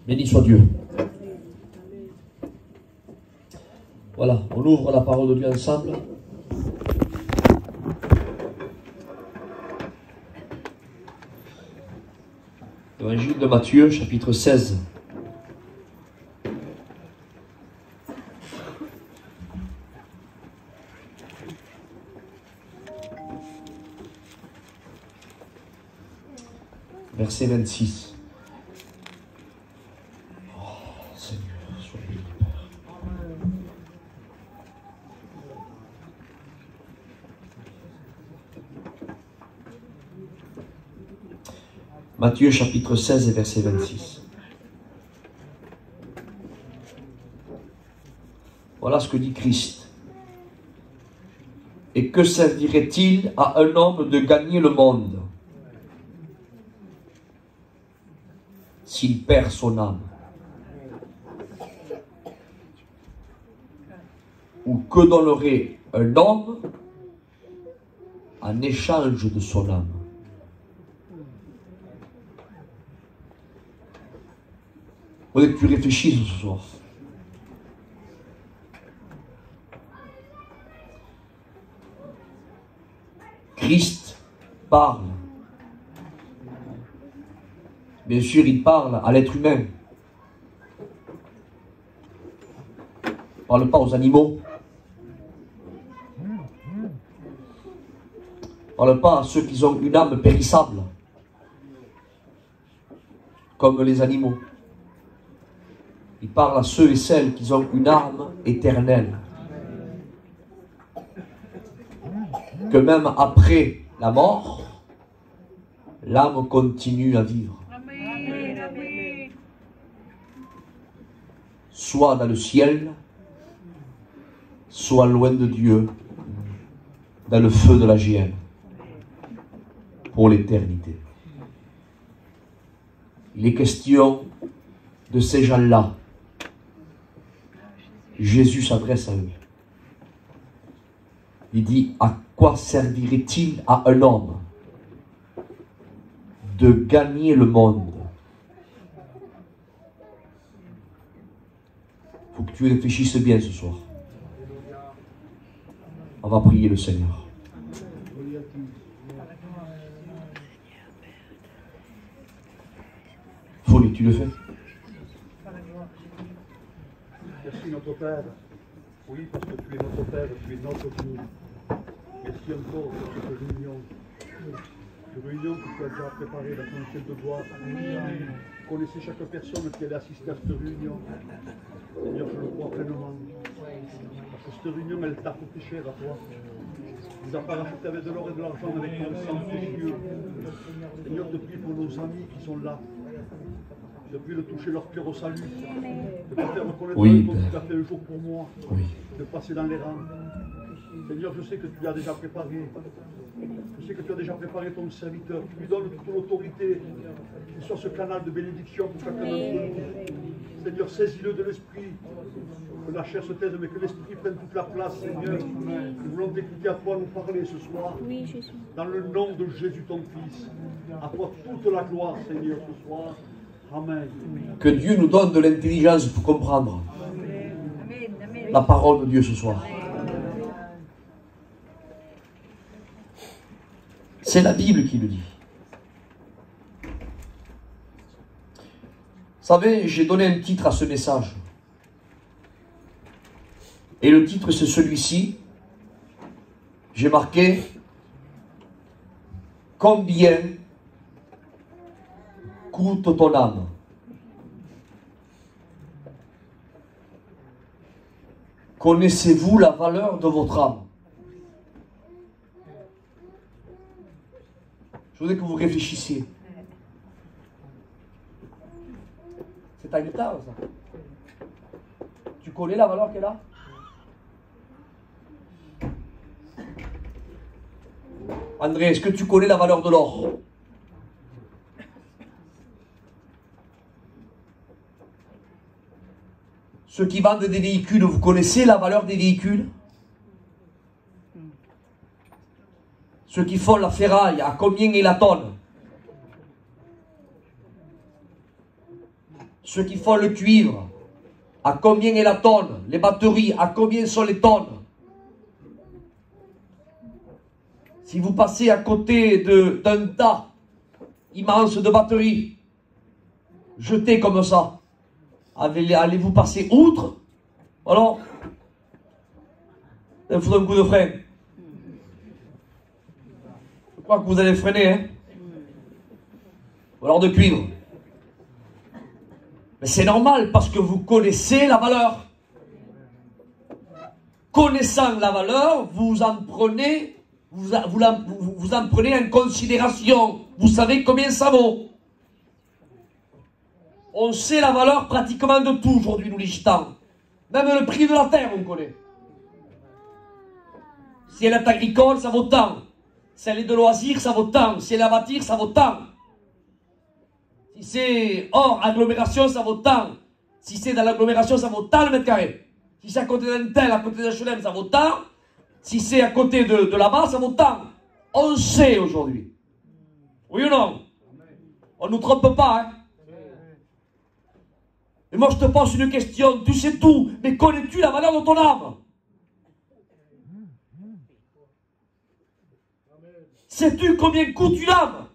Béni soit Dieu. Voilà, on ouvre la parole de Dieu ensemble. Évangile de Matthieu, chapitre 16. Verset 26. Oh, Seigneur, sois béni, Père. Matthieu chapitre 16 et verset 26. Voilà ce que dit Christ. Et que servirait-il à un homme de gagner le monde s'il perd son âme? Ou que donnerait un homme en échange de son âme? Il faudrait que tu réfléchisses ce soir. Christ parle. Bien sûr, il parle à l'être humain. Il ne parle pas aux animaux. Il ne parle pas à ceux qui ont une âme périssable, comme les animaux. Il parle à ceux et celles qui ont une âme éternelle. Que même après la mort, l'âme continue à vivre. Soit dans le ciel, soit loin de Dieu, dans le feu de la géhenne, pour l'éternité. Il est question de ces gens-là. Jésus s'adresse à eux. Il dit, à quoi servirait-il à un homme de gagner le monde? Il faut que tu réfléchisses bien ce soir. On va prier le Seigneur. Folie, tu le fais? Merci notre Père. Oui, parce que tu es notre Père, tu es notre Dieu. Merci encore pour cette réunion. Une réunion que tu as déjà préparée dans ton ciel de gloire. Vous connaissez chaque personne qui allait assister à cette réunion. Seigneur, je le crois pleinement. Parce que cette réunion, elle t'a coûté cher à toi. Tu nous as pas racheté avec de l'or et de l'argent, avec ton sang précieux. Seigneur, te prie pour nos amis qui sont là. Je prie de toucher leur cœur au salut, de te faire reconnaître oui, que tu as fait le jour pour moi, oui. De passer dans les rangs. Seigneur, je sais que tu l'as déjà préparé. Je sais que tu as déjà préparé ton serviteur. Tu lui donnes toute l'autorité, qu'il soit ce canal de bénédiction pour chacun d'entre nous. Seigneur, saisis-le de l'esprit. Que la chair se taise, mais que l'esprit prenne toute la place, Seigneur. Nous voulons t'écouter à toi nous parler ce soir. Oui, Jésus. Dans le nom de Jésus, ton Fils. À toi toute la gloire, Seigneur, ce soir. Amen. Que Dieu nous donne de l'intelligence pour comprendre la parole de Dieu ce soir. C'est la Bible qui le dit. Vous savez, j'ai donné un titre à ce message. Et le titre, c'est celui-ci. J'ai marqué « Combien coûte ton âme ?» Connaissez-vous la valeur de votre âme? Je voudrais que vous réfléchissiez. C'est ta guitare, ça. Tu connais la valeur qu'elle a? André, est-ce que tu connais la valeur de l'or? Ceux qui vendent des véhicules, vous connaissez la valeur des véhicules? Ceux qui font la ferraille, à combien est la tonne? ceux qui font le cuivre, à combien est la tonne? Les batteries, à combien sont les tonnes? Si vous passez à côté d'un tas immense de batteries, jetées comme ça, allez-vous passer outre? Alors, il faut un coup de frein. Je crois que vous allez freiner, hein? Ou alors de cuivre. Mais c'est normal parce que vous connaissez la valeur. Connaissant la valeur, vous en prenez, vous en prenez en considération. Vous savez combien ça vaut. On sait la valeur pratiquement de tout aujourd'hui, nous les gitans. Même le prix de la terre, on connaît. Si elle est agricole, ça vaut tant. Si elle est de loisirs, ça vaut tant. Si elle est à bâtir, ça vaut tant. Si c'est hors agglomération, ça vaut tant. Si c'est dans l'agglomération, ça vaut tant le mètre carré. Si c'est à côté d'un tel, à côté d'HLM, ça vaut tant. Si c'est à côté de là-bas, ça vaut tant. On sait aujourd'hui. Oui ou non? On ne nous trompe pas, hein? Et moi, je te pose une question. Tu sais tout, mais connais-tu la valeur de ton âme? Sais-tu combien coûte une âme?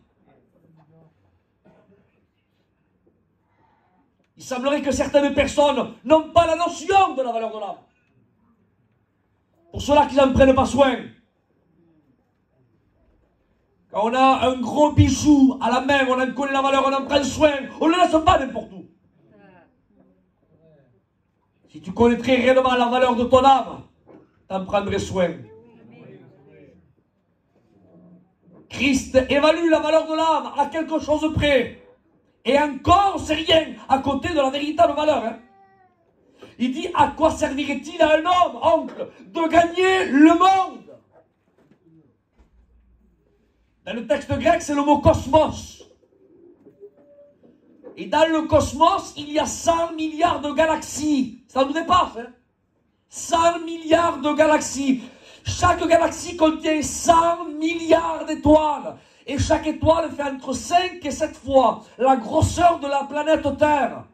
Il semblerait que certaines personnes n'ont pas la notion de la valeur de l'âme. Pour cela qu'ils n'en prennent pas soin. Quand on a un gros bijou à la main, on en connaît la valeur, on en prend soin, on ne le laisse pas n'importe où. Si tu connaîtrais réellement la valeur de ton âme, tu en prendrais soin. Christ évalue la valeur de l'âme à quelque chose près. Et encore, c'est rien à côté de la véritable valeur. Hein. Il dit, à quoi servirait-il à un homme, oncle, de gagner le monde? Dans le texte grec, c'est le mot cosmos. Et dans le cosmos, il y a 100 milliards de galaxies. Ça nous dépasse. Hein. 100 milliards de galaxies. Chaque galaxie contient 100 milliards d'étoiles. Et chaque étoile fait entre 5 et 7 fois la grosseur de la planète Terre.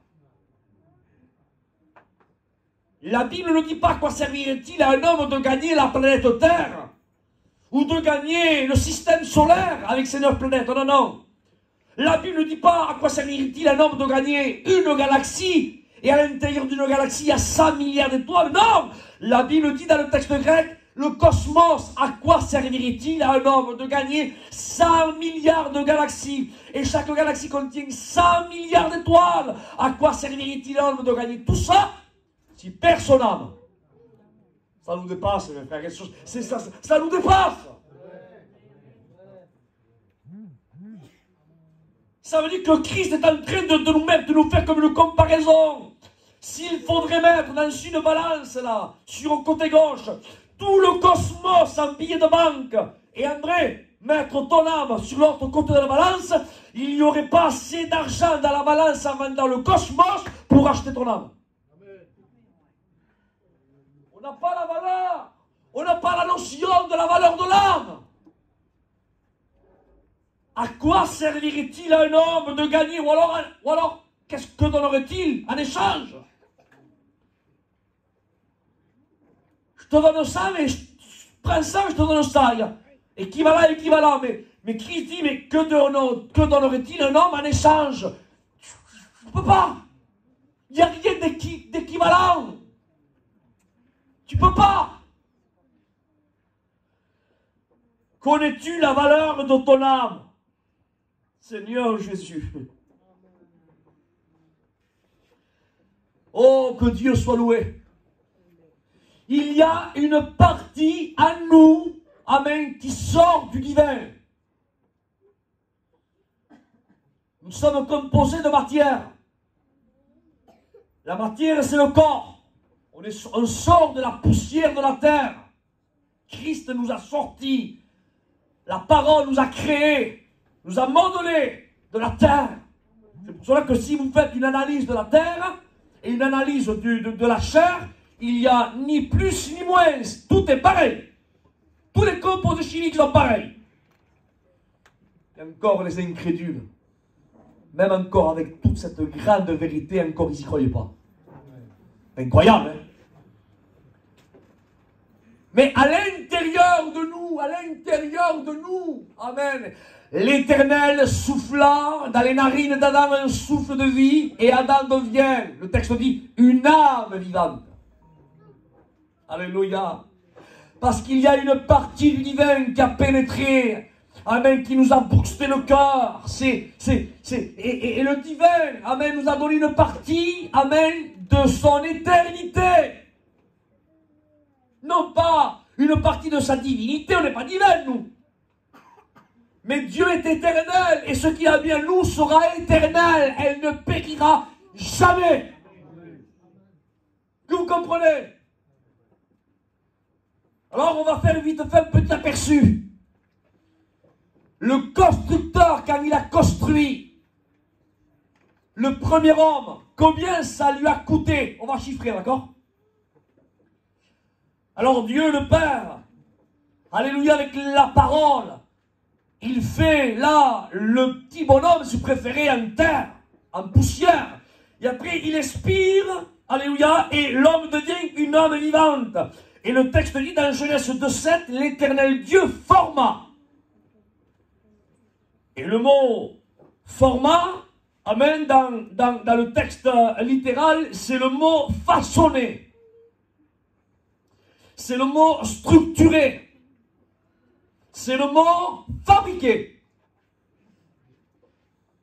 La Bible ne dit pas à quoi servirait-il à un homme de gagner la planète Terre ou de gagner le système solaire avec ses 9 planètes. Non, non. La Bible ne dit pas à quoi servirait-il à un homme de gagner une galaxie et à l'intérieur d'une galaxie il y a 100 milliards d'étoiles. Non. La Bible dit dans le texte grec, le cosmos, à quoi servirait-il à un homme de gagner 100 milliards de galaxies? Et chaque galaxie contient 100 milliards d'étoiles. À quoi servirait-il à un homme de gagner tout ça si perd son âme? Ça nous dépasse, mes frères. Ça nous dépasse. Ça veut dire que Christ est en train de nous faire comme une comparaison. S'il faudrait mettre dans une balance, là, sur le côté gauche, tout le cosmos en billets de banque, et André, mettre ton âme sur l'autre côté de la balance, il n'y aurait pas assez d'argent dans la balance en vendant le cosmos pour acheter ton âme. On n'a pas la valeur, on n'a pas la notion de la valeur de l'âme. À quoi servirait-il à un homme de gagner, ou alors qu'est-ce que donnerait-il en échange? Je te donne ça, mais prends ça, je te donne ça. Équivalent. Mais Christ dit, mais que donnerait-il un homme en échange? Tu ne peux pas. Il n'y a rien d'équivalent. Tu ne peux pas. Connais-tu la valeur de ton âme? Seigneur Jésus. Oh, que Dieu soit loué. Il y a une partie en nous, amen, qui sort du divin. Nous sommes composés de matière. La matière, c'est le corps. On sort de la poussière de la terre. Christ nous a sortis. La parole nous a créés, nous a modelés de la terre. C'est pour cela que si vous faites une analyse de la terre et une analyse de la chair, il n'y a ni plus ni moins. Tout est pareil. Tous les composés chimiques sont pareils. Et encore les incrédules. même encore avec toute cette grande vérité, encore ils n'y croyaient pas. Incroyable, hein? Mais à l'intérieur de nous, amen, l'Éternel souffla dans les narines d'Adam un souffle de vie, et Adam devient, le texte dit, une âme vivante. Alléluia. Parce qu'il y a une partie du divin qui a pénétré, amen, qui nous a boosté le cœur. Et le divin, amen, nous a donné une partie, amen, de son éternité. Non pas une partie de sa divinité, on n'est pas divin, nous. Mais Dieu est éternel, et ce qui a bien nous sera éternel. Elle ne périra jamais. Que vous comprenez? Alors on va faire vite fait un petit aperçu. Le constructeur, quand il a construit le premier homme, combien ça lui a coûté? On va chiffrer, d'accord? Alors Dieu le Père, alléluia, avec la parole, il fait là le petit bonhomme, si préféré, en terre, en poussière. Et après il expire, alléluia, et l'homme devient une âme vivante. Et le texte dit dans Genèse 2,7, l'Éternel Dieu forma. Et le mot forma, amen, dans le texte littéral, c'est le mot façonner. C'est le mot structuré. C'est le mot fabriquer.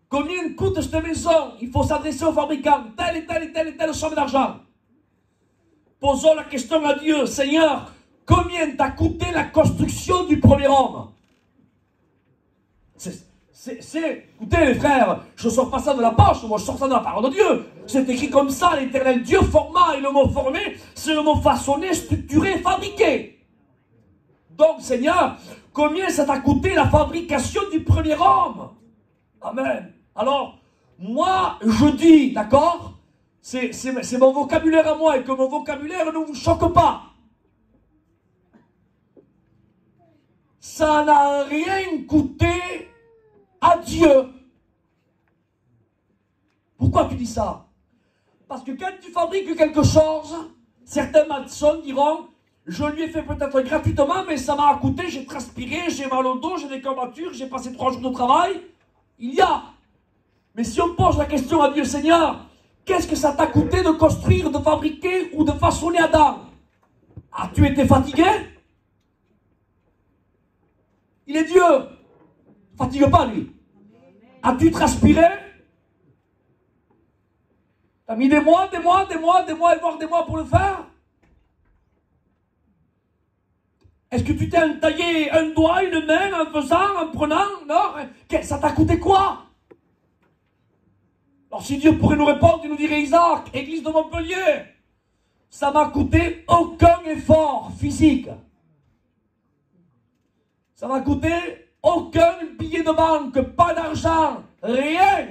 Combien coûte cette maison? Il faut s'adresser au fabricant. Telle et telle et telle et telle somme d'argent. Posons la question à Dieu. Seigneur, combien t'a coûté la construction du premier homme? Écoutez les frères, je ne sors pas ça de la poche, moi je sors ça de la parole de Dieu. C'est écrit comme ça, l'Éternel Dieu forma, et le mot formé, c'est le mot façonné, structuré, fabriqué. Donc Seigneur, combien ça t'a coûté la fabrication du premier homme? Amen. Alors, moi je dis, d'accord, c'est mon vocabulaire à moi, et que mon vocabulaire ne vous choque pas. Ça n'a rien coûté à Dieu. Pourquoi tu dis ça? Parce que quand tu fabriques quelque chose, certains maçons diront, je lui ai fait peut-être gratuitement, mais ça m'a coûté, j'ai transpiré, j'ai mal au dos, j'ai des courbatures, j'ai passé 3 jours de travail. Il y a. Mais si on pose la question à Dieu, Seigneur, qu'est-ce que ça t'a coûté de construire, de fabriquer ou de façonner Adam? As-tu été fatigué? Il est Dieu. Fatigue pas, lui. As-tu transpiré? T'as mis des mois, et voire des mois pour le faire? Est-ce que tu t'es entaillé un doigt, une main, en faisant, en prenant? Non? Ça t'a coûté quoi? Alors si Dieu pourrait nous répondre, il nous dirait, Isaac, église de Montpellier, ça m'a coûté aucun effort physique. Ça m'a coûté aucun billet de banque, pas d'argent, rien.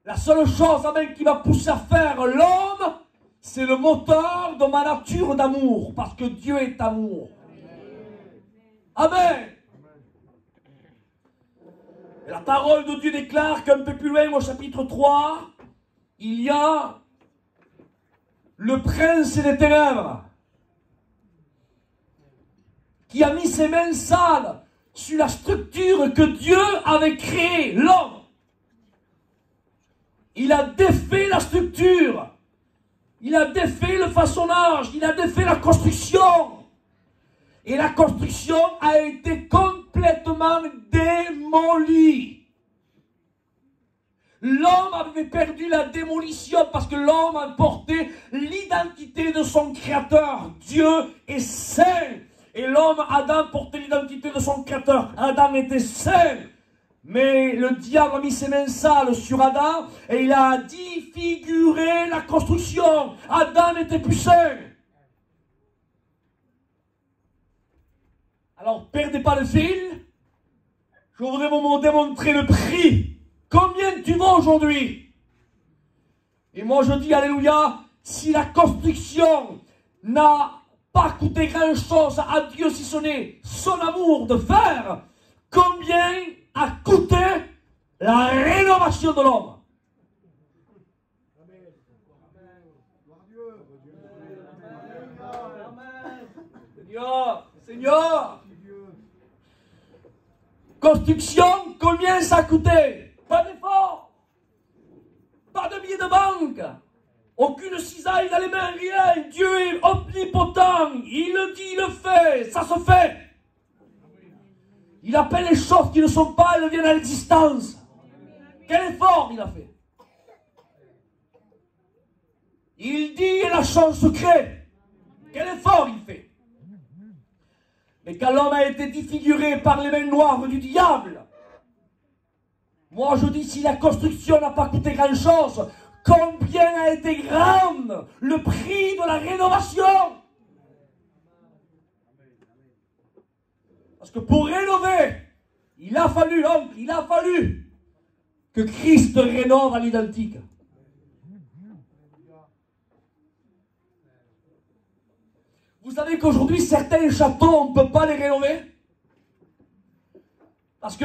La seule chose, amen, qui m'a poussé à faire l'homme, c'est le moteur de ma nature d'amour, parce que Dieu est amour. Amen. Et la parole de Dieu déclare qu'un peu plus loin, au chapitre 3, il y a le prince des ténèbres qui a mis ses mains sales sur la structure que Dieu avait créée, l'homme. Il a défait la structure. Il a défait le façonnage. Il a défait la construction. Et la construction a été complètement démolie. L'homme avait perdu la démolition parce que l'homme a porté l'identité de son créateur. Dieu est saint. Et l'homme, Adam, portait l'identité de son créateur. Adam était saint. Mais le diable a mis ses mains sales sur Adam et il a défiguré la construction. Adam n'était plus saint. Alors, perdez pas le fil. Je voudrais vous démontrer le prix. Combien tu vaux aujourd'hui? Et moi je dis, alléluia, si la construction n'a pas coûté grand chose à Dieu si ce n'est son amour de faire, combien a coûté la rénovation de l'homme. Seigneur, construction, combien ça a coûté? Pas d'effort, pas de billets de banque, aucune cisaille dans les mains, rien. Dieu est omnipotent, il le dit, il le fait, ça se fait. Il appelle les choses qui ne sont pas, elles viennent à l'existence. Quel effort il a fait? Il dit et la chose se crée. Quel effort il fait? Mais quand l'homme a été défiguré par les mains noires du diable, moi je dis, si la construction n'a pas coûté grand-chose, combien a été grand le prix de la rénovation? Parce que pour rénover, il a fallu que Christ rénove à l'identique. Vous savez qu'aujourd'hui, certains châteaux, on ne peut pas les rénover? Parce que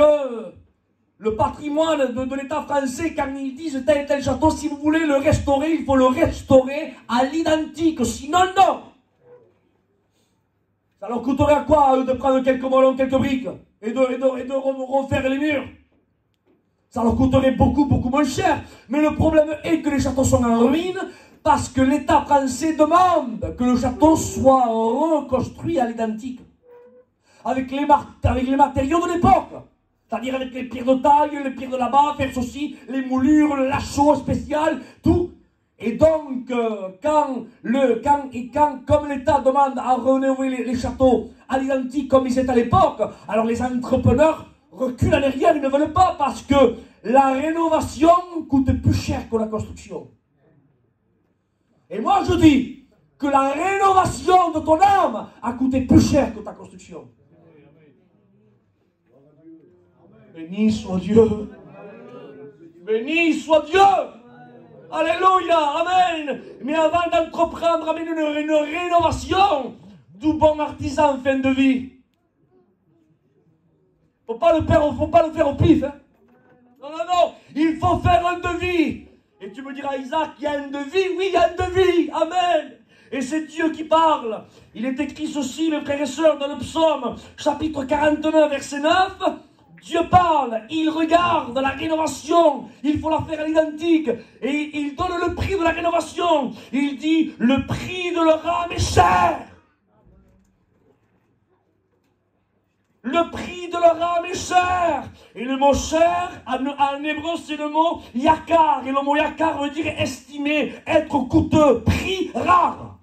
le patrimoine de l'État français, quand ils disent tel et tel château, si vous voulez le restaurer, il faut le restaurer à l'identique. Sinon, non. Ça leur coûterait à quoi, à eux, de prendre quelques moellons, quelques briques et de refaire les murs? Ça leur coûterait beaucoup, beaucoup moins cher. Mais le problème est que les châteaux sont en ruine parce que l'État français demande que le château soit reconstruit à l'identique. Avec les matériaux de l'époque. C'est-à-dire avec les pierres de taille, les pierres de là-bas, faire ceci, les moulures, le lacheau spécial, tout. Et donc, comme l'État demande à rénover les châteaux à l'identique comme ils étaient à l'époque, alors les entrepreneurs reculent en arrière, ils ne veulent pas parce que la rénovation coûte plus cher que la construction. Et moi je dis que la rénovation de ton âme a coûté plus cher que ta construction. Béni soit Dieu. Béni soit Dieu. Alléluia, amen. Mais avant d'entreprendre une rénovation, du bon artisan en fin de vie. Faut pas le faire au pif. Hein? Non. Il faut faire un devis. Et tu me diras, Isaac, il y a un devis? Oui, il y a un devis. Amen. Et c'est Dieu qui parle. Il est écrit ceci, mes frères et sœurs, dans le psaume, chapitre 49, verset 9. Dieu parle, il regarde la rénovation, il faut la faire à l'identique, et il donne le prix de la rénovation. Il dit, le prix de leur âme est cher. Le prix de leur âme est cher. Et le mot cher, en hébreu, c'est le mot yakar. Et le mot yakar veut dire estimer, être coûteux, prix rare.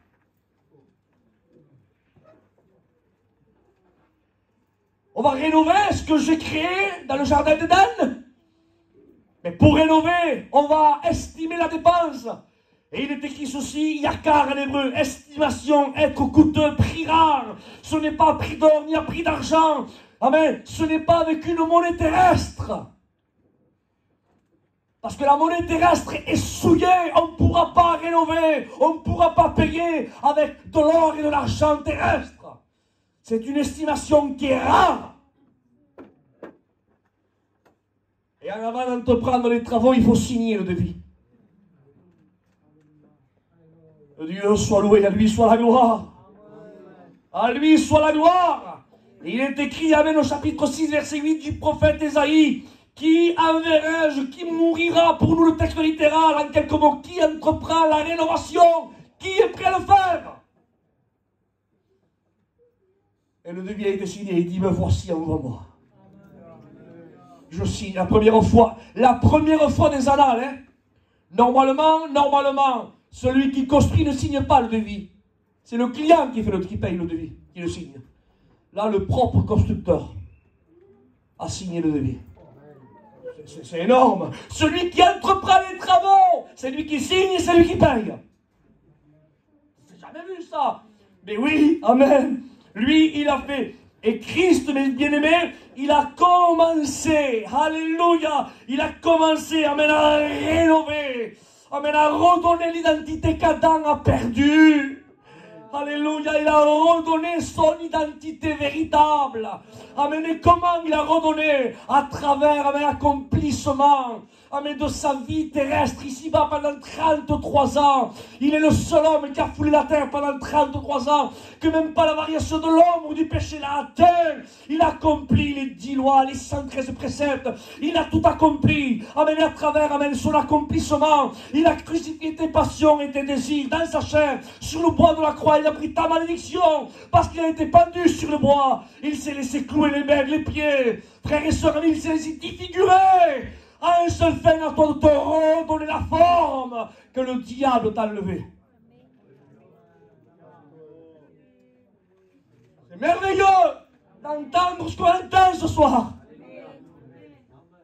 On va rénover ce que j'ai créé dans le jardin d'Éden. Mais pour rénover, on va estimer la dépense. Et il est écrit ceci, yakar en hébreu, estimation, être coûteux, prix rare. Ce n'est pas prix d'or ni à prix d'argent. Amen. Ce n'est pas avec une monnaie terrestre. Parce que la monnaie terrestre est souillée, on ne pourra pas rénover, on ne pourra pas payer avec de l'or et de l'argent terrestre. C'est une estimation qui est rare. Et en avant d'entreprendre les travaux, il faut signer le devis. Dieu soit loué, à lui soit la gloire. À lui soit la gloire. Et il est écrit, amen, au chapitre 6, verset 8 du prophète Ésaïe, qui enverrai-je, qui mourira, pour nous le texte littéral, en quelques mots, qui entreprend la rénovation, qui est prêt à le faire? Et le devis a été signé, il dit, me voici envoie moi. Je signe la première fois des annales. Hein. Normalement, celui qui construit ne signe pas le devis. C'est le client qui paye le devis, qui le signe. Là, le propre constructeur a signé le devis. C'est énorme. Celui qui entreprend les travaux, c'est lui qui signe et c'est lui qui paye. J'ai jamais vu ça. Mais oui, amen. Lui, il a fait. Et Christ, mes bien-aimés, il a commencé, alléluia, il a commencé, amen, à rénover, amen, à redonner l'identité qu'Adam a perdue. Alléluia, il a redonné son identité véritable. Amen. Et comment il a redonné? À travers l'accomplissement, amen, de sa vie terrestre ici-bas pendant 33 ans. Il est le seul homme qui a foulé la terre pendant 33 ans, que même pas la variation de l'homme ou du péché l'a atteint. Il a accompli les 10 lois, les 113 préceptes. Il a tout accompli. Amen. Et à travers, amen, son accomplissement, il a crucifié tes passions et tes désirs dans sa chair, sur le bois de la croix. Il a pris ta malédiction parce qu'il a été pendu sur le bois. Il s'est laissé clouer les mains, les pieds. Frères et sœurs, il s'est laissé défigurer à un seul fin, à toi de te redonner la forme que le diable t'a enlevée. C'est merveilleux d'entendre ce qu'on entend ce soir.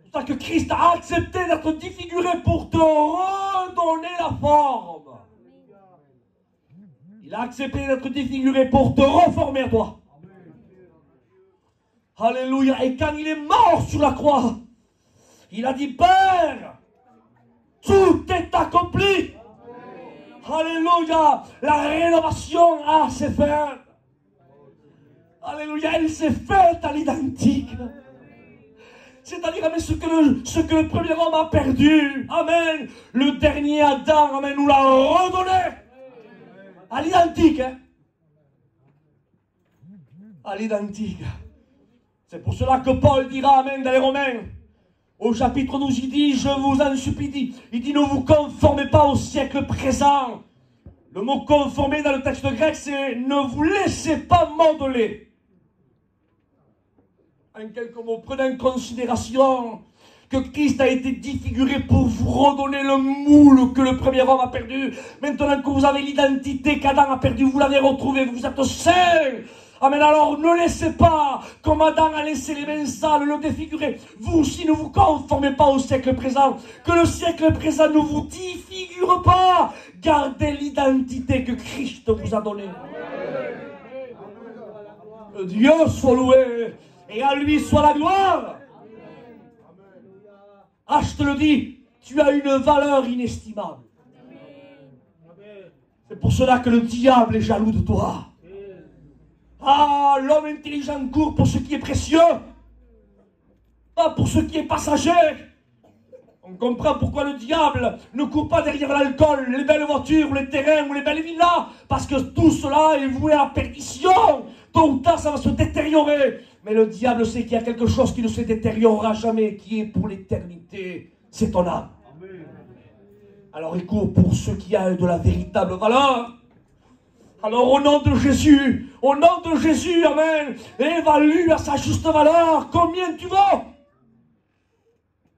C'est pour ça que Christ a accepté d'être défiguré pour te redonner la forme. Il a accepté d'être défiguré pour te reformer à toi. Alléluia. Et quand il est mort sur la croix, il a dit, Père, tout est accompli. Alléluia. La rénovation a ses fins. Alléluia. Elle s'est faite à l'identique. C'est-à-dire, amen, ce que le premier homme a perdu. Amen. Le dernier Adam, amen, nous l'a redonné. À l'identique, hein? À l'identique. C'est pour cela que Paul dira, amen, dans les Romains, au chapitre 12, il dit, je vous en supplie, il dit, ne vous conformez pas au siècle présent. Le mot conformer dans le texte grec, c'est ne vous laissez pas modeler. En quelques mots, prenez en considération que Christ a été défiguré pour vous redonner le moule que le premier homme a perdu. Maintenant que vous avez l'identité qu'Adam a perdue, vous l'avez retrouvée, vous êtes saints. Amen. Alors ne laissez pas, comme Adam a laissé les mains sales, le défigurer. Vous aussi ne vous conformez pas au siècle présent. Que le siècle présent ne vous défigure pas. Gardez l'identité que Christ vous a donnée. Que Dieu soit loué et à lui soit la gloire. Ah, je te le dis, tu as une valeur inestimable. C'est pour cela que le diable est jaloux de toi. Ah, l'homme intelligent court pour ce qui est précieux, pas pour ce qui est passager. On comprend pourquoi le diable ne court pas derrière l'alcool, les belles voitures, les terrains ou les belles villas, parce que tout cela est voué à la perdition. Tôt ou tard, ça va se détériorer. Mais le diable sait qu'il y a quelque chose qui ne se détériorera jamais, qui est pour l'éternité. C'est ton âme. Alors il court pour ce qui a de la véritable valeur. Alors au nom de Jésus, amen, évalue à sa juste valeur combien tu vaux.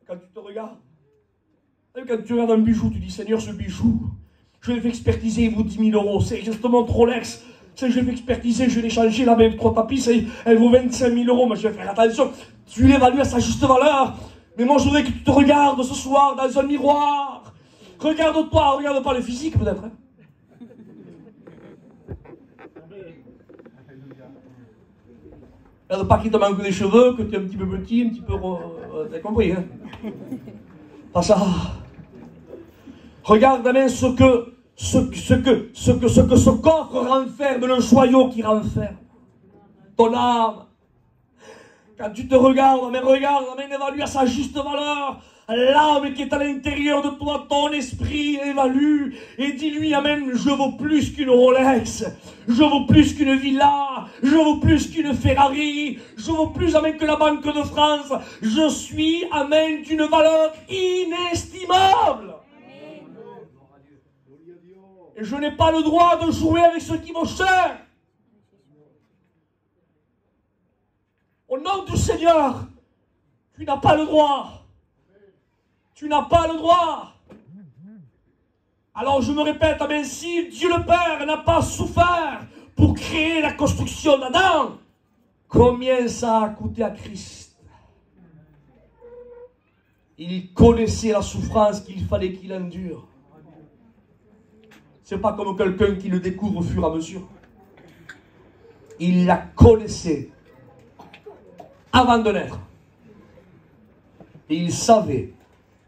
Quand tu te regardes, quand tu regardes un bijou, tu dis, Seigneur, ce bijou, je l'ai fait expertiser, il vaut 10 000 euros. C'est justement Rolex. Je l'ai fait expertiser, je l'ai changé, la même 3 tapis, elle vaut 25 000 euros. Mais je vais faire attention, tu l'évalues à sa juste valeur. Mais moi, je voudrais que tu te regardes ce soir dans un miroir. Regarde-toi, regarde pas le physique peut-être. Hein. Regarde pas qu'il te manque des cheveux, que tu es un petit peu petit, un petit peu... t'as compris, hein? Pas ça. Regarde bien ce que ce coffre renferme, le joyau qui renferme. Ton âme. Quand tu te regardes, mais évalue à sa juste valeur. L'âme qui est à l'intérieur de toi, ton esprit, évalue et dis-lui, amen, je vaux plus qu'une Rolex, je vaux plus qu'une villa, je vaux plus qu'une Ferrari, je vaux plus, amen, que la Banque de France. Je suis, amen, d'une valeur inestimable. Et je n'ai pas le droit de jouer avec ce qui vaut cher. Au nom du Seigneur, tu n'as pas le droit. Tu n'as pas le droit. Alors je me répète, amen, si Dieu le Père n'a pas souffert pour créer la construction d'Adam, combien ça a coûté à Christ? Il connaissait la souffrance qu'il fallait qu'il endure. C'est pas comme quelqu'un qui le découvre au fur et à mesure. Il la connaissait avant de naître. Et il savait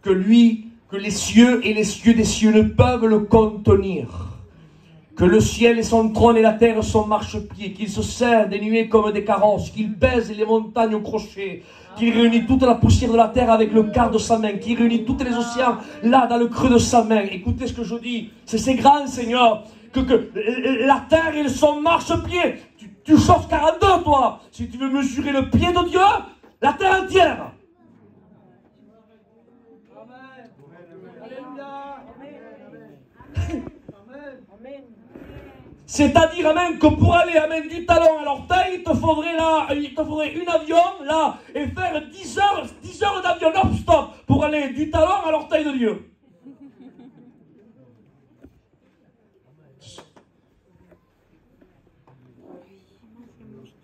que lui, que les cieux et les cieux des cieux ne peuvent le contenir. Que le ciel est son trône et la terre son marchepied, qu'il se sert des nuées comme des carrosses, qu'il pèse les montagnes au crochet, qu'il réunit toute la poussière de la terre avec le quart de sa main, qu'il réunit tous les océans là dans le creux de sa main. Écoutez ce que je dis, c'est grand, Seigneur, que la terre et son marchepied, tu chauffes 42 toi, si tu veux mesurer le pied de Dieu, la terre entière. C'est-à-dire, amen, que pour aller, amen, du talon à l'orteil, il te faudrait une avion, là, et faire 10 heures d'avion non-stop pour aller du talon à l'orteil de Dieu.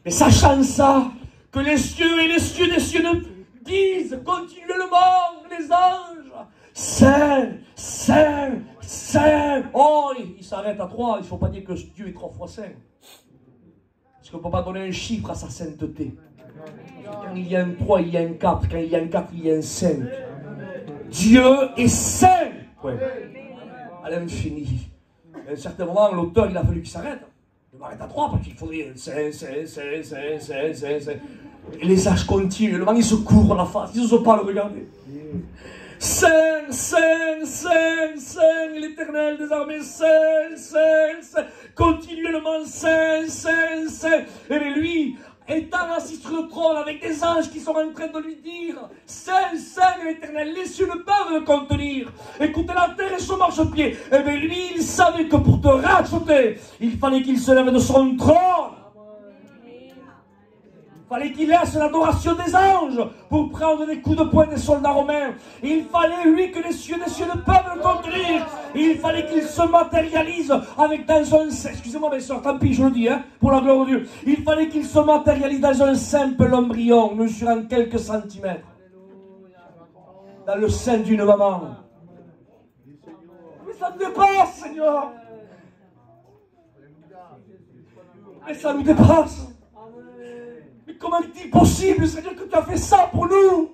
Mais sachant ça, que les cieux et les cieux des cieux disent continuellement, les anges, Saint, Saint, Saint. Oh, il s'arrête à 3, il ne faut pas dire que Dieu est 3 fois saint. Parce qu'on ne peut pas donner un chiffre à sa sainteté. Quand il y a un 3, il y a un 4. Quand il y a un 4, il y a un 5. Dieu est saint. Ouais. À l'infini. À un certain moment, l'auteur, il a fallu qu'il s'arrête. Il m'arrête à 3 parce qu'il faudrait saint. Et les âges continuent. Le moment, ils se couvrent la face. Ils n'osent pas le regarder. Saint, Saint, Saint, Saint, l'Éternel des armées, Saint, Saint, Saint, continuellement Saint, Saint, Saint. Et bien lui, étant assis sur le trône avec des anges qui sont en train de lui dire, Saint, Saint, l'Éternel, les cieux ne peuvent le contenir. Écoutez, la terre et son marchepied. Et bien lui, il savait que pour te racheter, il fallait qu'il se lève de son trône. Il fallait qu'il laisse l'adoration des anges pour prendre des coups de poing des soldats romains. Il fallait, lui, que les cieux des cieux ne peuvent le contenir. Il fallait qu'il se matérialise avec dans un... Excusez-moi, mes soeurs, tant pis, je le dis, hein, pour la gloire de Dieu. Il fallait qu'il se matérialise dans un simple embryon, mesurant quelques centimètres. Dans le sein d'une maman. Mais ça nous dépasse, Seigneur. Mais ça nous dépasse. Mais comment est-il possible, Seigneur, que tu as fait ça pour nous?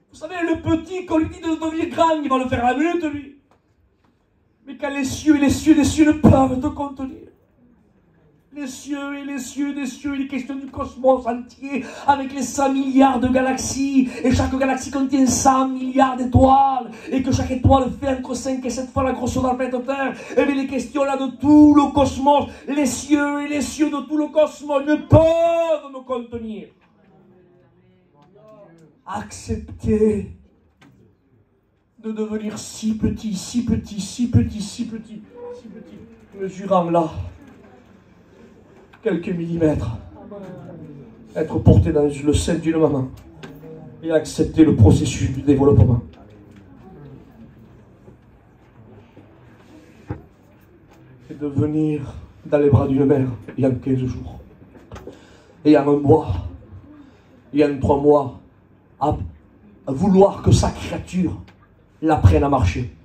Vous savez, le petit, quand on lui dit de devenir grand, il va le faire à la minute, lui. Mais quand les cieux et les cieux des cieux ne peuvent te contenir. Les cieux et les cieux des cieux, il est question du cosmos entier, avec les 100 milliards de galaxies, et chaque galaxie contient 100 milliards d'étoiles, et que chaque étoile fait entre 5 et 7 fois la grosseur de la planète Terre. Et bien les questions là de tout le cosmos, les cieux et les cieux de tout le cosmos ne peuvent me contenir. Accepter de devenir si petit, si petit, si petit, si petit, si petit, mesurant là quelques millimètres, être porté dans le sein d'une maman et accepter le processus du développement. Et de venir dans les bras d'une mère il y a 15 jours, et il y a un mois, il y a 3 mois, à vouloir que sa créature l'apprenne à marcher.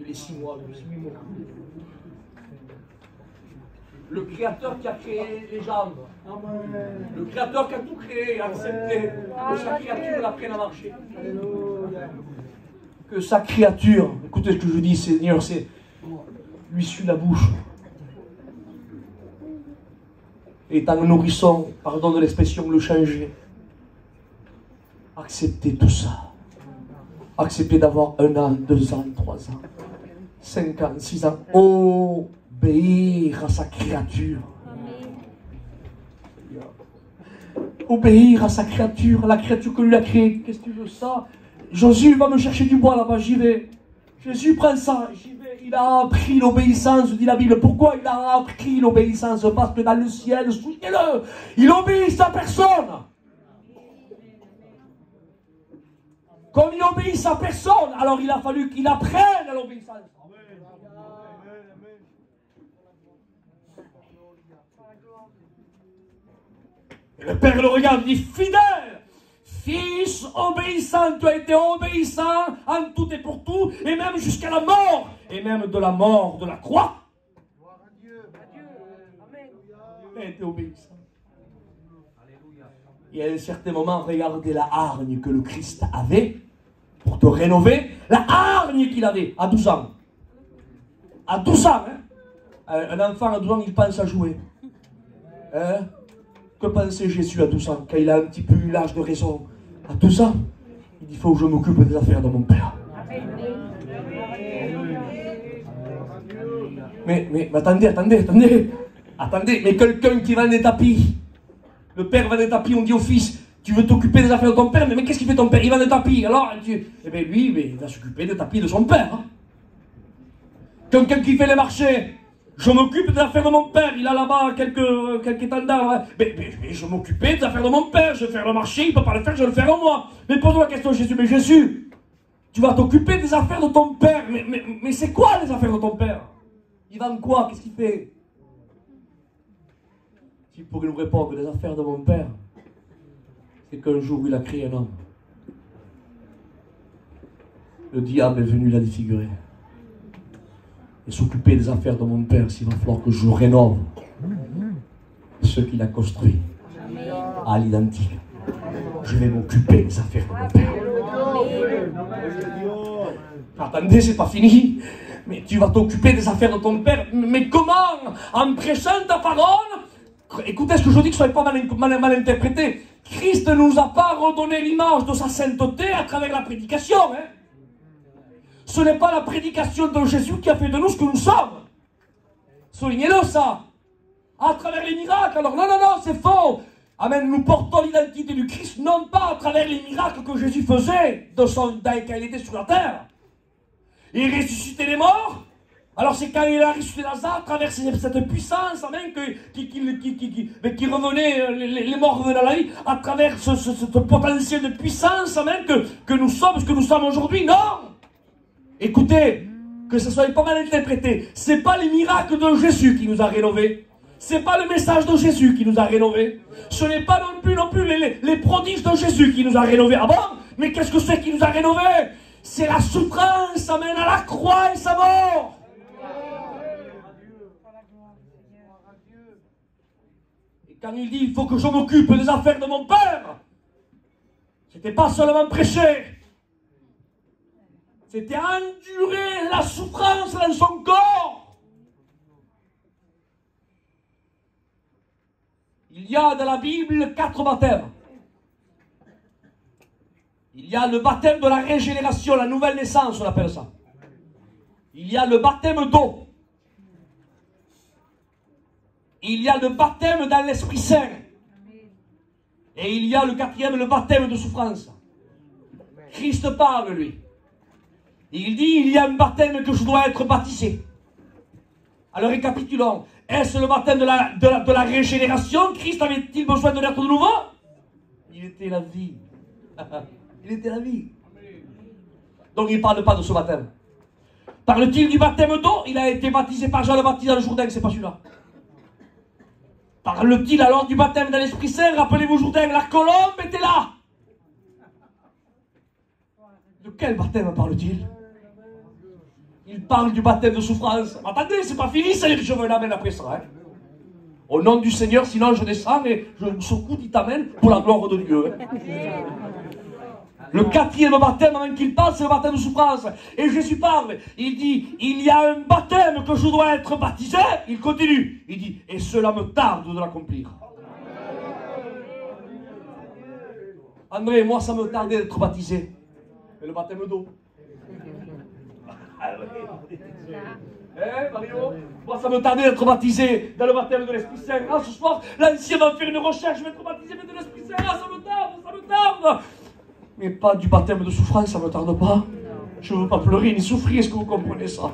Il est 6 mois, 8 mois. Le Créateur qui a créé les jambes, le Créateur qui a tout créé, a accepté que sa créature l'apprenne à marcher. Que sa créature, écoutez ce que je dis, Seigneur, c'est lui suit la bouche. Et étant nourrisson, pardon de l'expression, le changer. Accepter tout ça. Accepter d'avoir 1 an, 2 ans, 3 ans, 5 ans, 6 ans. Obéir à sa créature. Obéir à sa créature, à la créature que lui a créée. Qu'est-ce que tu veux ça? Jésus va me chercher du bois là-bas, j'y vais. Jésus prend ça, j'y vais. Il a appris l'obéissance, dit la Bible. Pourquoi il a appris l'obéissance? Parce que dans le ciel, souvenez-le, il obéit à personne. Comme il obéit à personne, alors il a fallu qu'il apprenne à l'obéissance. Et le Père le regarde, il dit, fidèle, fils obéissant, tu as été obéissant en tout et pour tout, et même jusqu'à la mort, et même de la mort de la croix. Gloire à Dieu. Amen. Tu as été obéissant. Et à un certain moment, regardez la hargne que le Christ avait pour te rénover, la hargne qu'il avait à 12 ans. À 12 ans, hein? Un enfant à 12 ans, il pense à jouer. Hein? Que pensait Jésus à 12 ans, quand il a un petit peu eu l'âge de raison? À 12 ans, il dit, il faut que je m'occupe des affaires de mon père. Mais attendez, mais quelqu'un qui vend des tapis, le père vend des tapis, on dit au fils, tu veux t'occuper des affaires de ton père, mais qu'est-ce qu'il fait ton père? Il vend des tapis, alors, eh bien lui, mais il va s'occuper des tapis de son père. Hein. Quelqu'un qui fait les marchés, je m'occupe des affaires de mon père, il a là-bas quelques étendards, hein. Mais je m'occupais des affaires de mon père, je vais faire le marché, il ne peut pas le faire, je vais le faire en moi. Mais pose-moi la question, Jésus, mais Jésus, tu vas t'occuper des affaires de ton père, mais c'est quoi les affaires de ton père? Il vend quoi? Qu'est-ce qu'il fait? S'il pourrait nous répondre, les affaires de mon père, c'est qu'un jour il a créé un homme. Le diable est venu la défigurer. Et s'occuper des affaires de mon père, s'il va falloir que je rénove ce qu'il a construit à l'identique. Je vais m'occuper des affaires de mon père. Attendez, c'est pas fini. Mais tu vas t'occuper des affaires de ton père. Mais comment? En prêchant ta parole? Écoutez ce que je dis, que ce ne soit pas mal interprété. Christ ne nous a pas redonné l'image de sa sainteté à travers la prédication. Hein? Ce n'est pas la prédication de Jésus qui a fait de nous ce que nous sommes. Soulignez-le ça. À travers les miracles. Alors non, c'est faux. Amen, nous portons l'identité du Christ, non pas à travers les miracles que Jésus faisait quand il était sur la terre. Il ressuscitait les morts. Alors c'est quand il a ressuscité Lazare, à travers cette puissance, amen, qui revenait, les morts revenaient à la vie, à travers ce potentiel de puissance, amen, que nous sommes ce que nous sommes aujourd'hui. Non! Écoutez, que ce soit pas mal interprété, c'est pas les miracles de Jésus qui nous a rénovés. C'est pas le message de Jésus qui nous a rénovés. Ce n'est pas non plus les prodiges de Jésus qui nous a rénovés. Ah bon? Mais qu'est-ce que c'est qui nous a rénovés? C'est la souffrance, amen, à la croix et sa mort. Et quand il dit, il faut que je m'occupe des affaires de mon père, c'était pas seulement prêcher. C'était endurer la souffrance dans son corps. Il y a dans la Bible 4 baptêmes. Il y a le baptême de la régénération, la nouvelle naissance, on appelle ça. Il y a le baptême d'eau. Il y a le baptême dans l'Esprit Saint. Et il y a le 4e, le baptême de souffrance. Christ parle, lui. Il dit, il y a un baptême que je dois être baptisé. Alors récapitulons. Est-ce le baptême de la régénération? Christ avait-il besoin de naître de nouveau? Il était la vie. Il était la vie. Donc il ne parle pas de ce baptême. Parle-t-il du baptême d'eau? Il a été baptisé par Jean le Baptiste dans le Jourdain, c'est pas celui-là. Parle-t-il alors du baptême dans l'Esprit Saint? Rappelez-vous Jourdain, la colombe était là. De quel baptême parle-t-il? Il parle du baptême de souffrance. Attendez, c'est pas fini, ça, je veux l'amène après ça. Hein. Au nom du Seigneur, sinon je descends et je me secoue, il t'amène pour la gloire de Dieu. Hein. Le 4e baptême avant qu'il parle, c'est le baptême de souffrance. Et Jésus parle, il dit, il y a un baptême que je dois être baptisé. Il continue, il dit, et cela me tarde de l'accomplir. André, moi ça me tardait d'être baptisé. Mais le baptême d'eau. Mario, moi ça me tardait d'être baptisé dans le baptême de l'Esprit Saint. Ah, ce soir, l'ancien va faire une recherche, je vais être baptisé de l'Esprit Saint. Ah, ça me tarde. Mais pas du baptême de souffrance, ça ne me tarde pas. Je ne veux pas pleurer ni souffrir, est-ce que vous comprenez ça?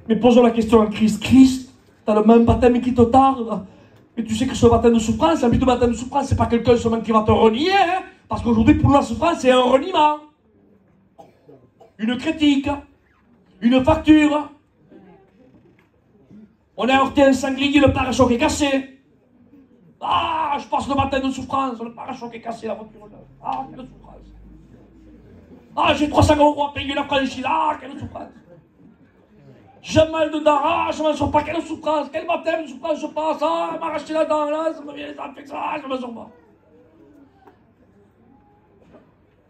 Mais posons la question à Christ. Christ, tu as le même baptême qui te tarde. Mais tu sais que ce baptême de souffrance, l'habit de baptême de souffrance, c'est pas quelqu'un seulement qui va te renier, hein, parce qu'aujourd'hui, pour nous, la souffrance, c'est un reniement. Une critique. Une facture. On a heurté un sanglier, le pare-choc est cassé. Ah, je passe le baptême de souffrance, le pare-choc est cassé, la voiture. Ah, quelle souffrance. Ah, j'ai 300 € à payer la franchise. Ah, quelle souffrance. J'ai mal dedans. Ah, je ne m'en sors pas. Quelle souffrance. Quel baptême de souffrance je passe. Ah, elle m'a racheté la dent là, ça me vient les infections. Ah, je ne m'en sors pas.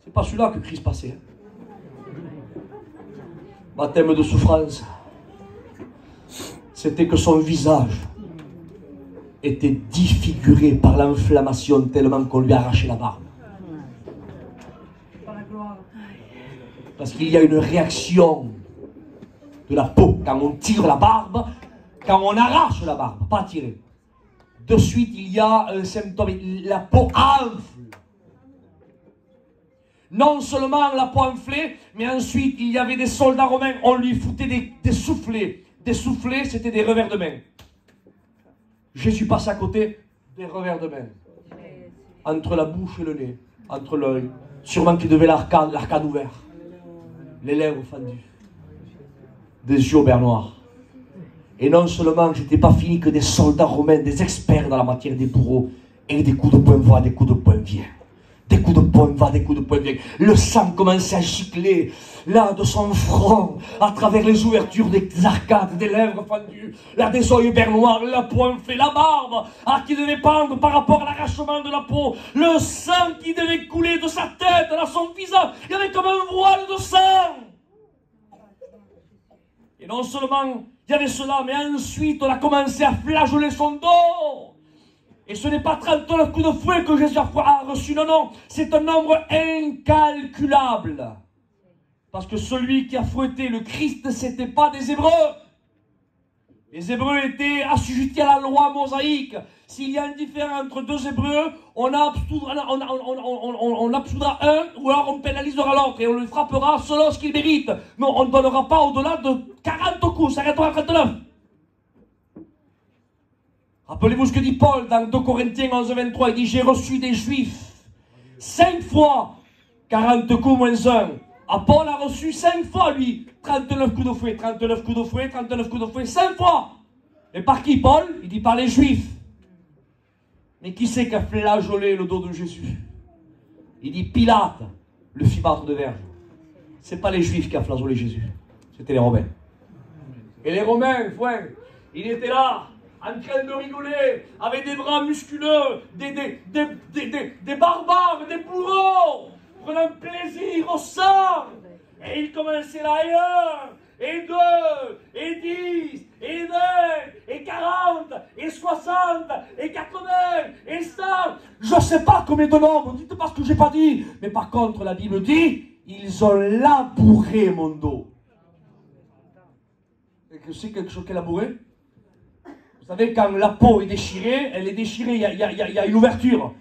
C'est pas celui-là que Christ passait. Hein. Baptême de souffrance. c'était que son visage était défiguré par l'inflammation tellement qu'on lui a arraché la barbe. Parce qu'il y a une réaction de la peau quand on tire la barbe, quand on arrache la barbe, pas tirer. De suite, il y a un symptôme, la peau enfle. Non seulement la peau enflée, mais ensuite, il y avait des soldats romains, on lui foutait des soufflets. Des soufflets, c'était des revers de main. Jésus passe à côté, des revers de main. Entre la bouche et le nez, entre l'œil. Sûrement qu'il devait l'arcade ouvert. Les lèvres fendues. Des yeux au beurre noir. Et non seulement j'étais pas fini que des soldats romains, des experts dans la matière des bourreaux, et des coups de poing va, des coups de poing viennent. Des coups de poing va, des coups de poing viennent. Le sang commençait à gicler, là, de son front, à travers les ouvertures des arcades, des lèvres fendues, là, des yeux beurre noir, la poing fait, la barbe, qui devait pendre par rapport à l'arrachement de la peau, le sang qui devait couler de sa tête à son visage, il y avait comme un voile de sang. Et non seulement il y avait cela, mais ensuite on a commencé à flageoler son dos. Et ce n'est pas 39 coups de fouet que Jésus a reçu, non, non, c'est un nombre incalculable. Parce que celui qui a fouetté le Christ, ce n'était pas des Hébreux. Les Hébreux étaient assujettis à la loi mosaïque. S'il y a une différence entre deux Hébreux, on absoudra un, ou alors on pénalisera l'autre, et on le frappera selon ce qu'il mérite. Mais on ne donnera pas au-delà de 40 coups, ça arrêtera à 39. Rappelez-vous ce que dit Paul dans 2 Corinthiens 11, 23, il dit « J'ai reçu des Juifs 5 fois 40 coups moins 1. » Paul a reçu 5 fois, lui, 39 coups de fouet, 39 coups de fouet, 39 coups de fouet, 5 fois. Et par qui, Paul? Il dit par les Juifs. Mais qui c'est qui a flageolé le dos de Jésus? Il dit Pilate le fit battre de verge. Ce n'est pas les Juifs qui a flageolé Jésus, c'était les Romains. Et les Romains, ils étaient là, en train de rigoler, avec des bras musculeux, des barbares, des bourreaux, prenant plaisir au sang. Et ils commençaient là, et 1, et 2, et 10, et 20, et 40, et 60, et 80, et 100. Je ne sais pas combien de nombres, dites pas ce que je n'ai pas dit. Mais par contre, la Bible dit, ils ont labouré mon dos. Et que c'est quelque chose qui est labouré? Vous savez, quand la peau est déchirée, elle est déchirée, il y a une ouverture.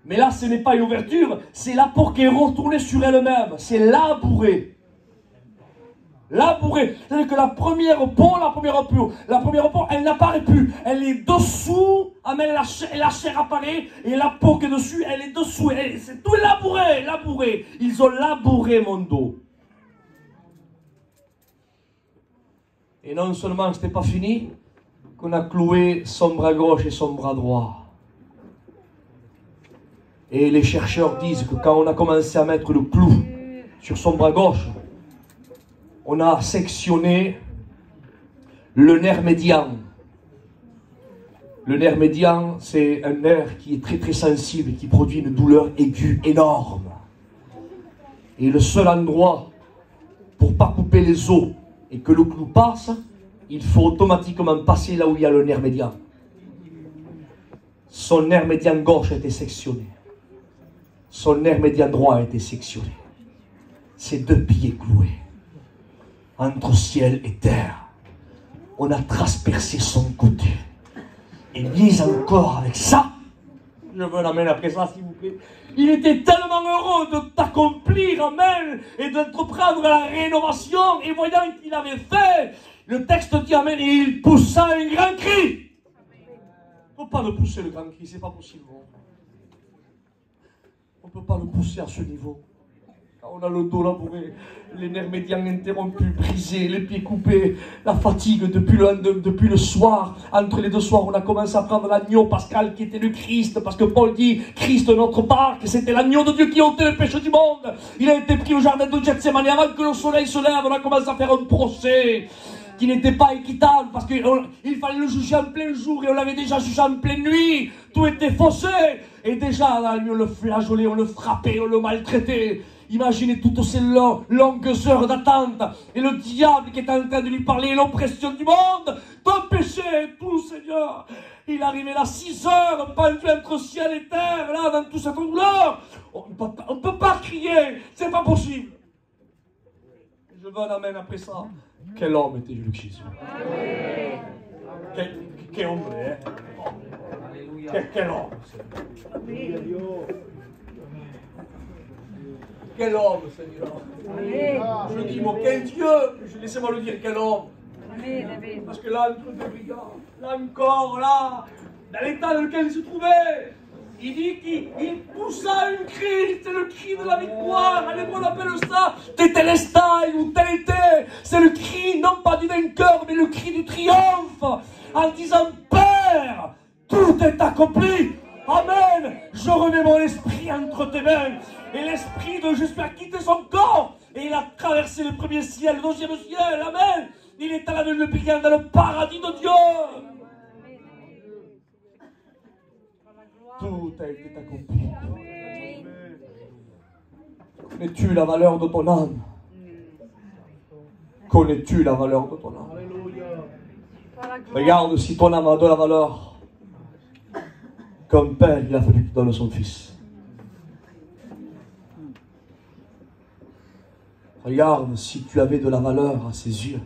Mais là, ce n'est pas une ouverture, c'est la peau qui est retournée sur elle-même. C'est labouré. Labouré. C'est-à-dire que la première peau, elle n'apparaît plus. Elle est dessous, la chair apparaît, et la peau qui est dessus, elle est dessous. C'est tout labouré. Ils ont labouré mon dos. Et non seulement ce n'était pas fini, qu'on a cloué son bras gauche et son bras droit. Et les chercheurs disent que quand on a commencé à mettre le clou sur son bras gauche, on a sectionné le nerf médian. Le nerf médian, c'est un nerf qui est très très sensible et qui produit une douleur aiguë énorme. Et le seul endroit pour ne pas couper les os et que le clou passe, il faut automatiquement passer là où il y a le nerf médian. Son nerf médian gauche a été sectionné. Son nerf médian droit a été sectionné. Ses 2 pieds cloués. Entre ciel et terre. On a transpercé son côté. Et mis encore avec ça, je veux l'amener après ça s'il vous plaît. Il était tellement heureux de t'accomplir, amen, et d'entreprendre la rénovation, et voyant qu'il avait fait, le texte dit amen, et il poussa un grand cri. On ne peut pas le pousser le grand cri, c'est pas possible. On ne peut pas le pousser à ce niveau. Quand on a le dos labouré, les nerfs médians interrompus, brisés, les pieds coupés, la fatigue depuis le soir. Entre les 2 soirs, on a commencé à prendre l'agneau pascal qui était le Christ, parce que Paul dit, Christ notre Pâque, c'était l'agneau de Dieu qui ôtait le péché du monde. Il a été pris au jardin de Gethsémani avant que le soleil se lève, on a commencé à faire un procès qui n'était pas équitable, parce qu'il fallait le juger en plein jour, et on l'avait déjà jugé en pleine nuit. Tout était faussé. Et déjà, là, on le flageolait, on le frappait, on le maltraitait. Imaginez toutes ces longues heures d'attente et le diable qui est en train de lui parler, l'oppression du monde, ton péché et tout, Seigneur. Il arrivait là 6 heures, pendu entre ciel et terre, là, dans toute cette douleur. On ne peut pas crier, c'est pas possible. Je veux un amen après ça. Quel homme était Jésus. Quel homme, hein? Quel homme, Seigneur. Quel homme, Seigneur. Je dis, mon quel Dieu. Laissez-moi le dire, quel homme. Parce que là, le truc de brigand, là encore, là, dans l'état dans lequel il se trouvait, il dit qu'il poussa un cri, c'est le cri de la victoire. Allez, on appelle ça Tétélestai ou Télété. C'est le cri, non pas du vainqueur, mais le cri du triomphe, en disant, Père, tout est accompli. Amen. Je remets mon esprit entre tes mains. Et l'esprit de Jésus a quitté son corps. Et il a traversé le premier ciel, le deuxième ciel. Amen. Il est à la le brigand dans le paradis de Dieu. Tout a été accompli. Connais-tu la valeur de ton âme? Connais-tu la valeur de ton âme? Regarde si ton âme a de la valeur. Comme père, il a fallu qu'il donne son fils. Regarde si tu avais de la valeur à ses yeux.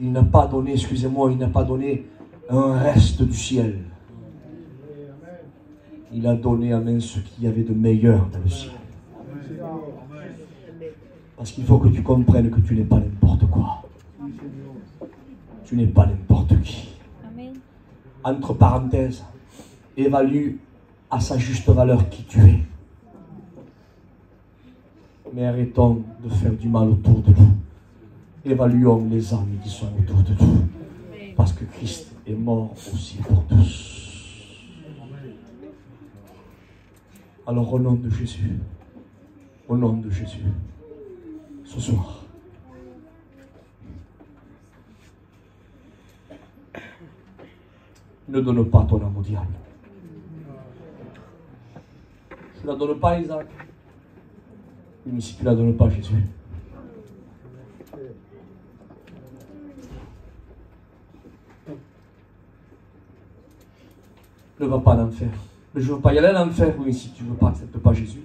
Il n'a pas donné, excusez-moi, il n'a pas donné un reste du ciel. Il a donné à main ce qu'il y avait de meilleur dans le ciel. Parce qu'il faut que tu comprennes que tu n'es pas n'importe quoi. Tu n'es pas n'importe qui. Entre parenthèses, évalue à sa juste valeur qui tu es. Mais arrêtons de faire du mal autour de nous. Évaluons les âmes qui sont autour de nous. Parce que Christ est mort aussi pour tous. Alors au nom de Jésus, ce soir, ne donne pas ton âme au diable. Tu ne la donnes pas à Isaac. Mais si tu ne la donnes pas à Jésus, ne va pas à l'enfer. Mais je ne veux pas y aller à l'enfer, oui, si tu ne veux pas, accepte pas Jésus.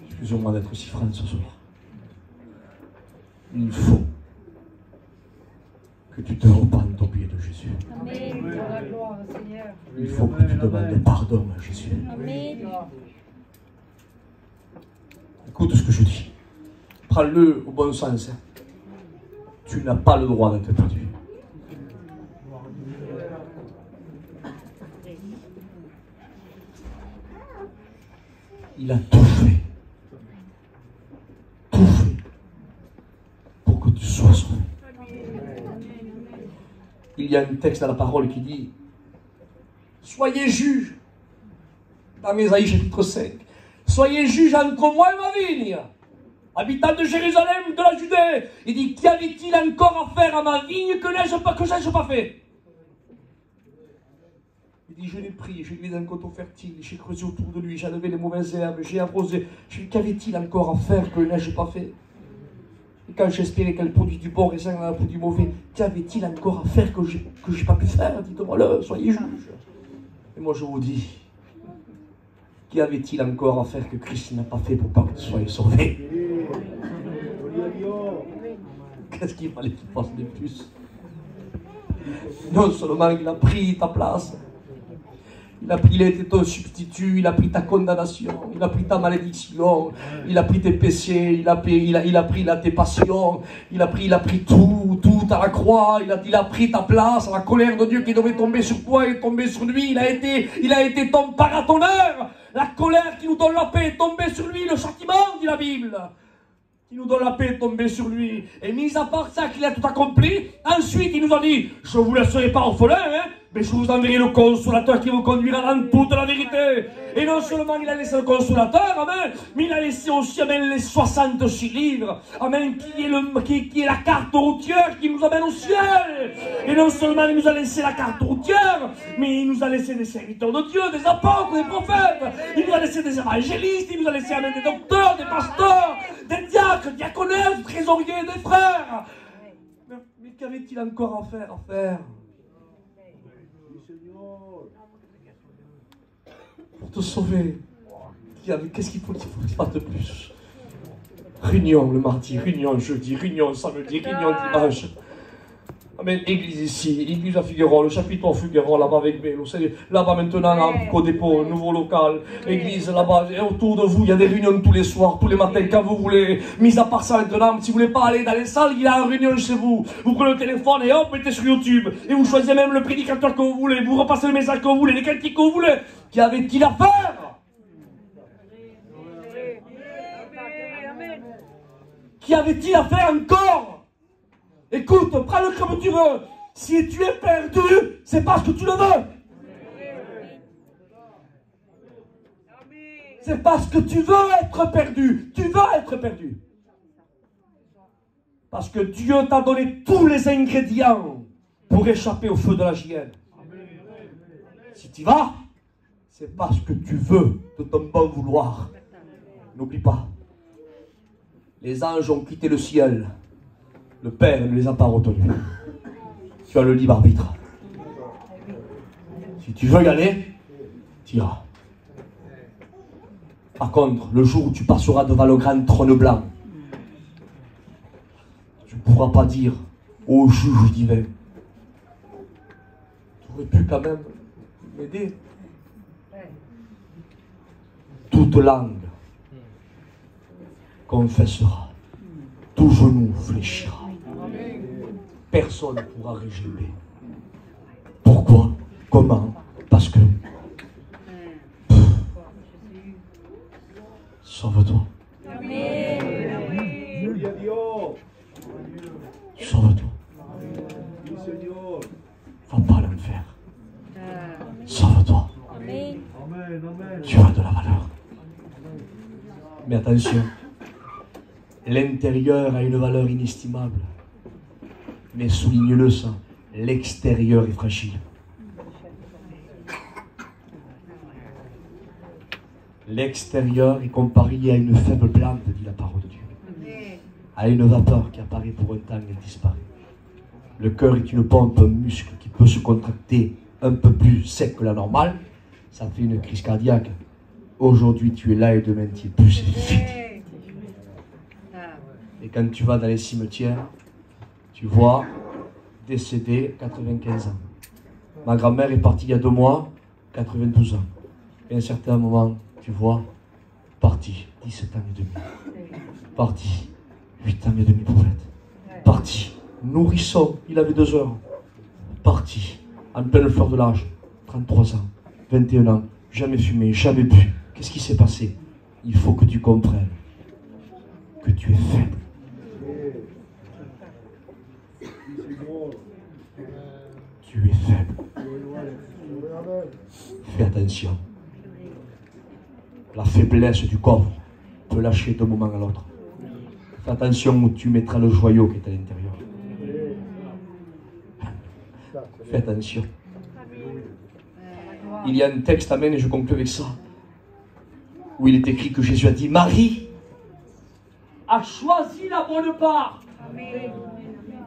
Excusez-moi d'être si franc ce soir. Il faut que tu te repentes au pied de Jésus. Amen. Il faut que tu demandes pardon à Jésus. Amen. Écoute ce que je dis. Prends-le au bon sens. Tu n'as pas le droit d'être perdu. Il a tout fait pour que tu sois sauvé. Il y a un texte dans la parole qui dit « Soyez juges » dans Ésaïe chapitre 5. « Soyez juges entre moi et ma vigne, habitants de Jérusalem, de la Judée. » Il dit « Qu'y avait-il encore à faire à ma vigne que n'ai-je pas fait ?» Il dit, je l'ai pris, je lui ai mis un coteau fertile, j'ai creusé autour de lui, j'ai enlevé les mauvaises herbes, j'ai arrosé. Qu'avait-il encore à faire que n'ai-je pas fait? Et quand j'espérais qu'elle produise du bon raisin, elle a produit du mauvais, qu'avait-il encore à faire que j'ai pas pu faire? Dites-moi-le, soyez juges. Et moi je vous dis, qu'y avait-il encore à faire que Christ n'a pas fait pour pas que tu sois sauvé? Qu'est-ce qu'il fallait qu'il fasse de plus? Non seulement il a pris ta place, il a été ton substitut, il a pris ta condamnation, il a pris ta malédiction, il a pris tes péchés, il a pris tes passions, il a pris tout à la croix, il a pris ta place, la colère de Dieu qui devait tomber sur toi est tombée sur lui, il a été ton paratonnerre, la colère qui nous donne la paix est tombée sur lui, le châtiment, dit la Bible, qui nous donne la paix est tombé sur lui, et mis à part ça qu'il a tout accompli, ensuite il nous a dit, je ne vous laisserai pas orphelins, mais je vous enverrai le consolateur qui vous conduira dans toute la vérité. Et non seulement il a laissé le consolateur, amen, mais il a laissé aussi, amen, les 66 livres, amen, qui est la carte routière qui nous amène au ciel. Et non seulement il nous a laissé la carte routière, mais il nous a laissé des serviteurs de Dieu, des apôtres, des prophètes, il nous a laissé des évangélistes, il nous a laissé, amen, des docteurs, des pasteurs, des diacres, diaconesses, trésoriers, des frères. Mais qu'avait-il encore à faire pour te sauver? Qu'est-ce qu'il faut pas de plus? Réunion le mardi, réunion le jeudi, réunion le samedi, réunion le dimanche. Amen. Église ici, église à Figueroa, le chapitre à Figueroa, là-bas avec Bélo, là-bas maintenant à Codépôt, nouveau local, église là-bas, et autour de vous, il y a des réunions tous les soirs, tous les matins, quand vous voulez. Mis à part ça maintenant, si vous voulez pas aller dans les salles, il y a une réunion chez vous. Vous prenez le téléphone et hop, mettez sur YouTube, et vous choisissez même le prédicateur que vous voulez, vous repassez le message que vous voulez, les cantiques que vous voulez. Qu'y avait-il à faire? Qu'y avait-il à faire encore? Écoute, prends-le comme tu veux. Si tu es perdu, c'est parce que tu le veux. C'est parce que tu veux être perdu. Tu veux être perdu. Parce que Dieu t'a donné tous les ingrédients pour échapper au feu de la hyène. Si tu vas, c'est parce que tu veux de ton bon vouloir. N'oublie pas, les anges ont quitté le ciel. Le Père ne les a pas retenus. Tu as le libre arbitre. Si tu veux y aller, tu iras. Par contre, le jour où tu passeras devant le grand trône blanc, tu ne pourras pas dire au juge divin, tu aurais pu quand même m'aider. Toute langue confessera, tout genou fléchira. Personne ne pourra régimer. Pourquoi? Comment? Parce que... Sauve-toi. Sauve-toi. Va pas à l'enfer. Sauve-toi. Tu as de la valeur. Mais attention, l'intérieur a une valeur inestimable. Mais souligne-le ça, l'extérieur est fragile. L'extérieur est comparé à une faible plante, dit la parole de Dieu. À une vapeur qui apparaît pour un temps et disparaît. Le cœur est une pompe, un muscle qui peut se contracter un peu plus sec que la normale. Ça fait une crise cardiaque. Aujourd'hui tu es là et demain tu es plus, c'est vite. Et quand tu vas dans les cimetières, tu vois, décédé, 95 ans. Ma grand-mère est partie il y a 2 mois, 92 ans. Et à un certain moment, tu vois, parti, 17 ans et demi. Parti, 8 ans et demi prophète. Parti, nourrisson, il avait 2 heures. Parti, en pleine fleur de l'âge, 33 ans, 21 ans, jamais fumé, jamais bu. Qu'est-ce qui s'est passé? Il faut que tu comprennes que tu es faible. Tu es faible. Fais attention. La faiblesse du corps peut lâcher d'un moment à l'autre. Fais attention où tu mettras le joyau qui est à l'intérieur. Fais attention. Il y a un texte, amen, et je conclue avec ça, où il est écrit que Jésus a dit, Marie a choisi la bonne part.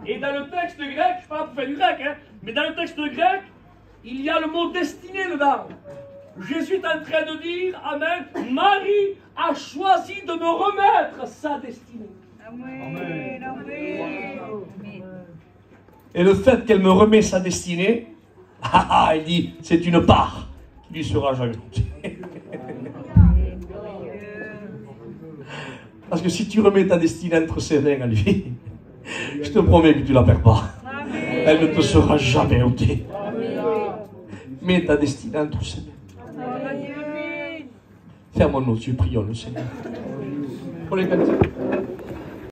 Et dans le texte grec, je parle pas du grec, hein, mais dans le texte grec, il y a le mot destiné dedans. Jésus est en train de dire, amen, Marie a choisi de me remettre sa destinée. Amen. Amen. Et le fait qu'elle me remet sa destinée, il dit, c'est une part qui lui sera jamais donnée. Parce que si tu remets ta destinée entre ses mains à lui, je te promets que tu ne la perds pas. Elle ne te sera jamais ôtée. Mets ta destinée entre ses mains. Fermons nos yeux, prions le Seigneur. Pour les cantiques.